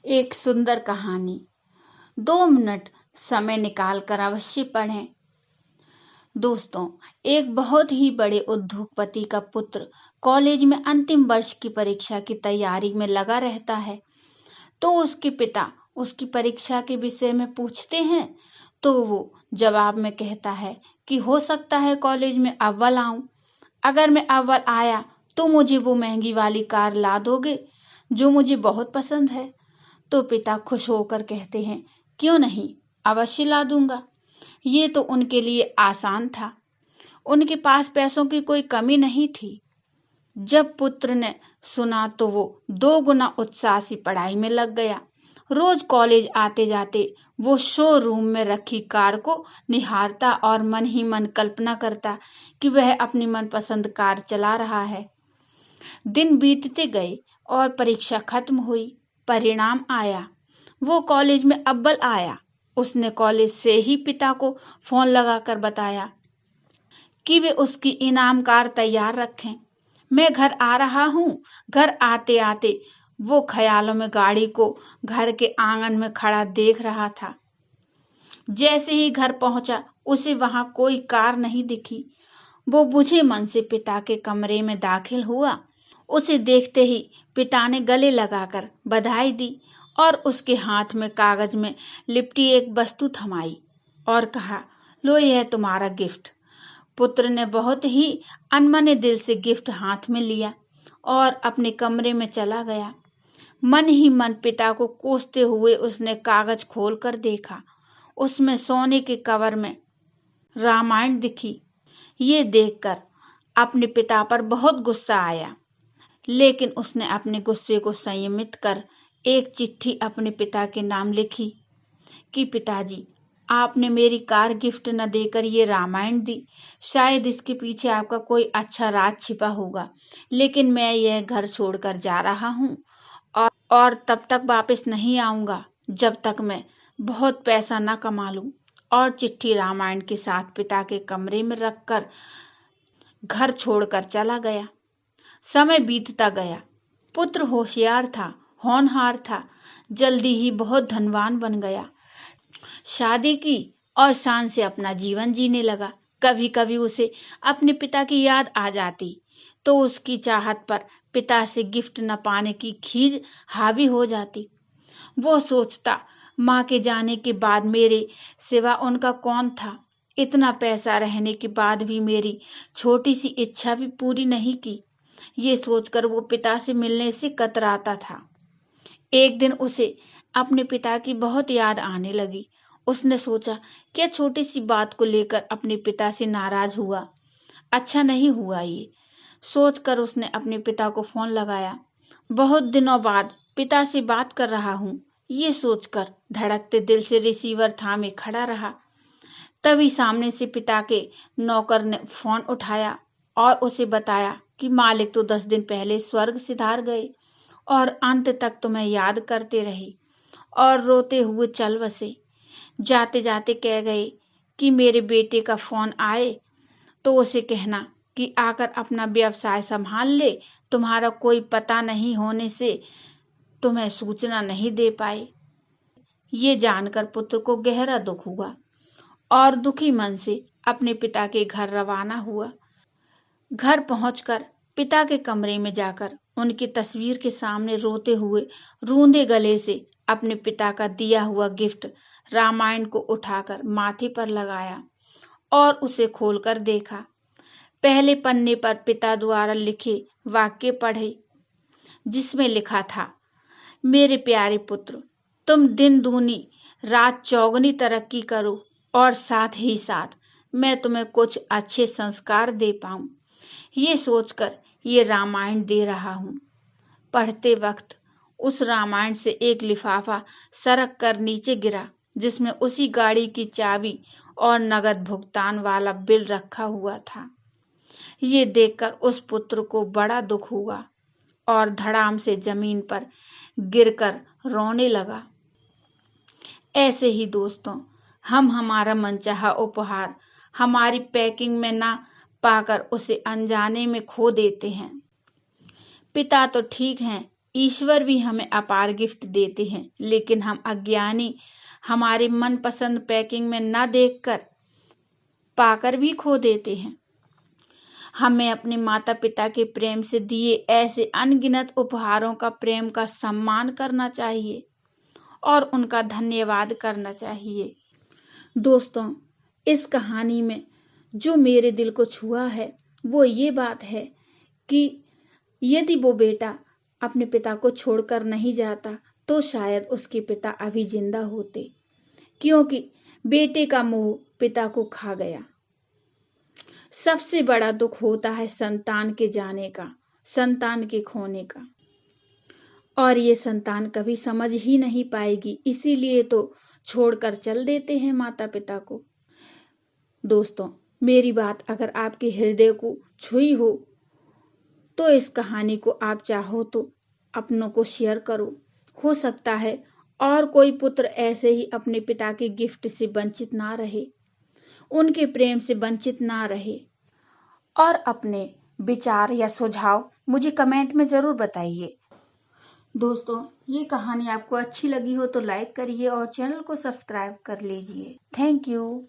एक सुंदर कहानी 2 मिनट समय निकालकर अवश्य पढ़ें। दोस्तों, एक बहुत ही बड़े उद्योगपति का पुत्र कॉलेज में अंतिम वर्ष की परीक्षा की तैयारी में लगा रहता है। तो उसके पिता उसकी परीक्षा के विषय में पूछते हैं तो वो जवाब में कहता है कि हो सकता है कॉलेज में अव्वल आऊं। अगर मैं अव्वल आया तो मुझे वो महंगी वाली कार ला दोगे जो मुझे बहुत पसंद है। तो पिता खुश होकर कहते हैं, क्यों नहीं, अवश्य ला दूंगा। ये तो उनके लिए आसान था। उनके पास पैसों की कोई कमी नहीं थी। जब पुत्र ने सुना तो वो 2 गुना उत्साह से पढ़ाई में लग गया। रोज कॉलेज आते जाते वो शोरूम में रखी कार को निहारता और मन ही मन कल्पना करता कि वह अपनी मनपसंद कार चला रहा है। दिन बीतते गए और परीक्षा खत्म हुई। परिणाम आया, वो कॉलेज में अव्वल आया। उसने कॉलेज से ही पिता को फोन लगाकर बताया कि वे उसकी इनाम कार तैयार रखें। मैं घर आ रहा हूँ। घर आते आते वो ख्यालों में गाड़ी को घर के आंगन में खड़ा देख रहा था। जैसे ही घर पहुंचा उसे वहां कोई कार नहीं दिखी। वो बुझे मन से पिता के कमरे में दाखिल हुआ। उसे देखते ही पिता ने गले लगाकर बधाई दी और उसके हाथ में कागज में लिपटी एक वस्तु थमाई और कहा, लो, यह तुम्हारा गिफ्ट। पुत्र ने बहुत ही अनमने दिल से गिफ्ट हाथ में लिया और अपने कमरे में चला गया। मन ही मन पिता को कोसते हुए उसने कागज खोलकर देखा। उसमें सोने के कवर में रामायण दिखी। ये देखकर अपने पिता पर बहुत गुस्सा आया, लेकिन उसने अपने गुस्से को संयमित कर एक चिट्ठी अपने पिता के नाम लिखी कि पिताजी, आपने मेरी कार गिफ्ट न देकर ये रामायण दी। शायद इसके पीछे आपका कोई अच्छा राज छिपा होगा, लेकिन मैं यह घर छोड़कर जा रहा हूँ और तब तक वापस नहीं आऊंगा जब तक मैं बहुत पैसा न कमा लूं। और चिट्ठी रामायण के साथ पिता के कमरे में रखकर घर छोड़कर चला गया। समय बीतता गया। पुत्र होशियार था, होनहार था, जल्दी ही बहुत धनवान बन गया। शादी की और शान से अपना जीवन जीने लगा। कभी कभी उसे अपने पिता की याद आ जाती तो उसकी चाहत पर पिता से गिफ्ट न पाने की खीज हावी हो जाती। वो सोचता, माँ के जाने के बाद मेरे सिवा उनका कौन था। इतना पैसा रहने के बाद भी मेरी छोटी सी इच्छा भी पूरी नहीं की। ये सोचकर वो पिता से मिलने से कतराता था। एक दिन उसे अपने पिता की बहुत याद आने लगी। उसने सोचा, क्या छोटी सी बात को लेकर अपने पिता से नाराज हुआ। अच्छा नहीं हुआ। ये सोचकर उसने अपने पिता को फोन लगाया। बहुत दिनों बाद पिता से बात कर रहा हूँ, ये सोचकर धड़कते दिल से रिसीवर थामे खड़ा रहा। तभी सामने से पिता के नौकर ने फोन उठाया और उसे बताया कि मालिक तो 10 दिन पहले स्वर्ग सिधार गए और अंत तक तुम्हें याद करते रहे और रोते हुए चल बसे। जाते जाते कह गए कि मेरे बेटे का फोन आए तो उसे कहना कि आकर अपना व्यवसाय संभाल ले। तुम्हारा कोई पता नहीं होने से तुम्हें सूचना नहीं दे पाए। ये जानकर पुत्र को गहरा दुख हुआ और दुखी मन से अपने पिता के घर रवाना हुआ। घर पहुंचकर पिता के कमरे में जाकर उनकी तस्वीर के सामने रोते हुए रूंधे गले से अपने पिता का दिया हुआ गिफ्ट रामायण को उठाकर माथे पर लगाया और उसे खोलकर देखा। पहले पन्ने पर पिता द्वारा लिखे वाक्य पढ़े, जिसमें लिखा था, मेरे प्यारे पुत्र, तुम दिन दूनी रात चौगुनी तरक्की करो और साथ ही साथ मैं तुम्हें कुछ अच्छे संस्कार दे पाऊं, ये सोचकर ये रामायण दे रहा हूं। पढ़ते वक्त उस रामायण से एक लिफाफा सरक कर नीचे गिरा, जिसमें उसी गाड़ी की चाबी और नगद भुगतान वाला बिल रखा हुआ था। ये देखकर उस पुत्र को बड़ा दुख हुआ और धड़ाम से जमीन पर गिरकर रोने लगा। ऐसे ही दोस्तों, हम हमारा मनचाहा उपहार हमारी पैकिंग में ना पाकर उसे अनजाने में खो देते हैं। पिता तो ठीक हैं, ईश्वर भी हमें अपार गिफ्ट देते हैं, लेकिन हम अज्ञानी हमारे मनपसंद पैकिंग में न देखकर पाकर भी खो देते हैं। हमें अपने माता पिता के प्रेम से दिए ऐसे अनगिनत उपहारों का प्रेम का सम्मान करना चाहिए और उनका धन्यवाद करना चाहिए। दोस्तों, इस कहानी में जो मेरे दिल को छुआ है वो ये बात है कि यदि वो बेटा अपने पिता को छोड़कर नहीं जाता तो शायद उसके पिता अभी जिंदा होते, क्योंकि बेटे का मोह पिता को खा गया। सबसे बड़ा दुख होता है संतान के जाने का, संतान के खोने का, और ये संतान कभी समझ ही नहीं पाएगी, इसीलिए तो छोड़कर चल देते हैं माता पिता को। दोस्तों, मेरी बात अगर आपके हृदय को छुई हो तो इस कहानी को आप चाहो तो अपनों को शेयर करो। हो सकता है और कोई पुत्र ऐसे ही अपने पिता के गिफ्ट से वंचित ना रहे, उनके प्रेम से वंचित ना रहे। और अपने विचार या सुझाव मुझे कमेंट में जरूर बताइए। दोस्तों, ये कहानी आपको अच्छी लगी हो तो लाइक करिए और चैनल को सब्सक्राइब कर लीजिए। Thank you.